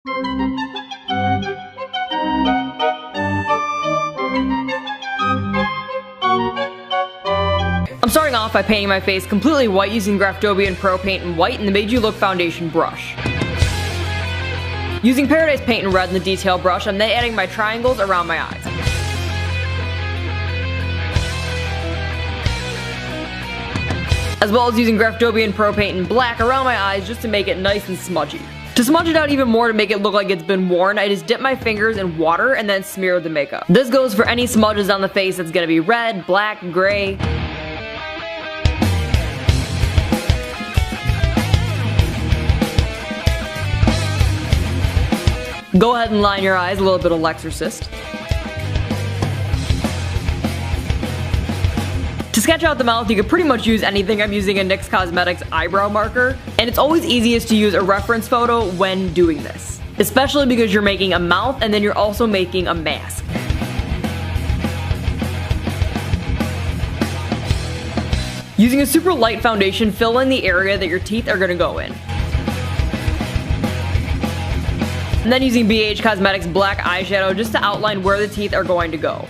I'm starting off by painting my face completely white using Graftobian Pro Paint in white and the Made You Look foundation brush. Using Paradise Paint in red in the detail brush, I'm then adding my triangles around my eyes. As well as using Graftobian Pro Paint in black around my eyes just to make it nice and smudgy. To smudge it out even more to make it look like it's been worn, I just dip my fingers in water and then smear the makeup. This goes for any smudges on the face that's gonna be red, black, gray. Go ahead and line your eyes, a little bit of L'Exorcist. To sketch out the mouth, you can pretty much use anything. I'm using a NYX Cosmetics eyebrow marker, and it's always easiest to use a reference photo when doing this. Especially because you're making a mouth and then you're also making a mask. Using a super light foundation, fill in the area that your teeth are gonna go in. And then using BH Cosmetics black eyeshadow just to outline where the teeth are going to go.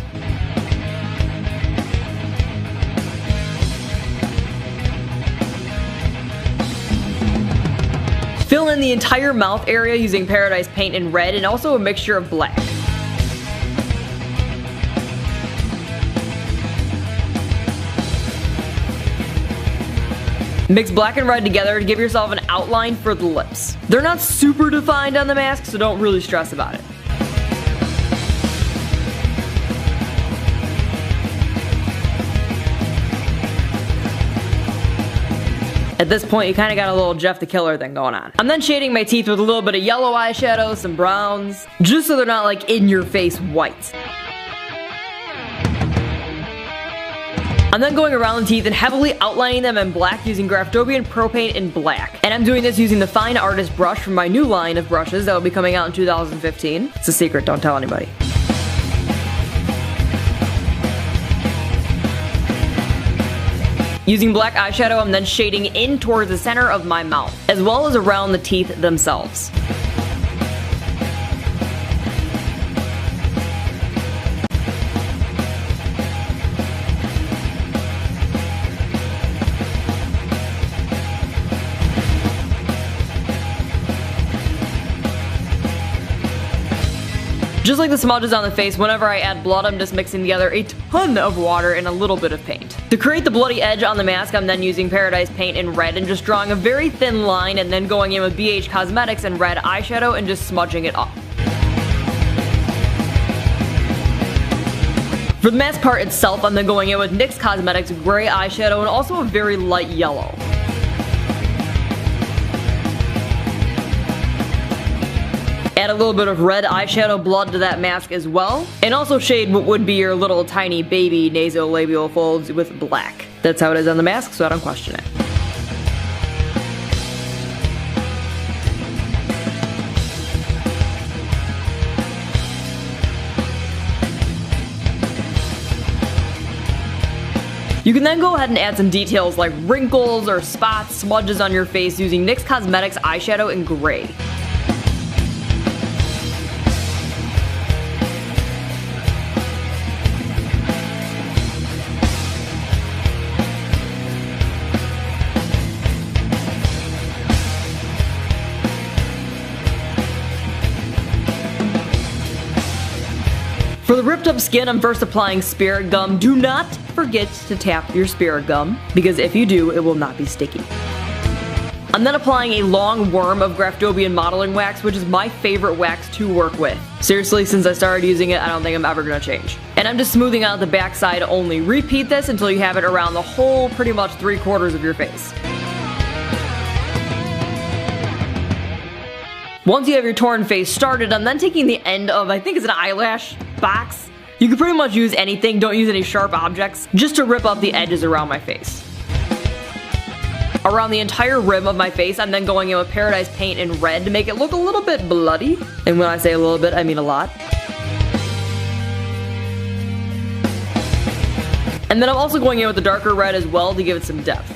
Fill in the entire mouth area using Paradise Paint in red and also a mixture of black. Mix black and red together to give yourself an outline for the lips. They're not super defined on the mask, so don't really stress about it. At this point, you kind of got a little Jeff the Killer thing going on. I'm then shading my teeth with a little bit of yellow eyeshadow, some browns, just so they're not like in your face white. I'm then going around the teeth and heavily outlining them in black using Graftobian Pro Paint in black. And I'm doing this using the Fine Artist brush from my new line of brushes that will be coming out in 2015. It's a secret, don't tell anybody. Using black eyeshadow, I'm then shading in towards the center of my mouth, as well as around the teeth themselves. Just like the smudges on the face, whenever I add blood, I'm just mixing together a ton of water and a little bit of paint. To create the bloody edge on the mask, I'm then using Paradise Paint in red and just drawing a very thin line and then going in with BH Cosmetics and red eyeshadow and just smudging it up. For the mask part itself, I'm then going in with NYX Cosmetics gray eyeshadow and also a very light yellow. Add a little bit of red eyeshadow blood to that mask as well, and also shade what would be your little tiny baby nasolabial folds with black. That's how it is on the mask, so I don't question it. You can then go ahead and add some details like wrinkles or spots, smudges on your face using NYX Cosmetics eyeshadow in gray. For the ripped up skin, I'm first applying Spirit Gum. Do not forget to tap your Spirit Gum, because if you do, it will not be sticky. I'm then applying a long worm of Graftobian modeling wax, which is my favorite wax to work with. Seriously, since I started using it, I don't think I'm ever gonna change. And I'm just smoothing out the backside only. Repeat this until you have it around the whole, pretty much 3/4 of your face. Once you have your torn face started, I'm then taking the end of, I think it's an eyelash box. You can pretty much use anything, don't use any sharp objects, just to rip up the edges around my face. Around the entire rim of my face, I'm then going in with Paradise Paint in red to make it look a little bit bloody. And when I say a little bit, I mean a lot. And then I'm also going in with the darker red as well to give it some depth.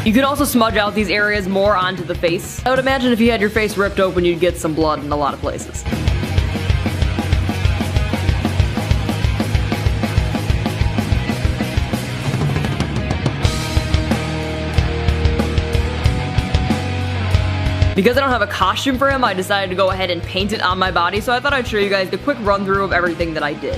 You can also smudge out these areas more onto the face. I would imagine if you had your face ripped open, you'd get some blood in a lot of places. Because I don't have a costume for him, I decided to go ahead and paint it on my body, so I thought I'd show you guys the quick run through of everything that I did.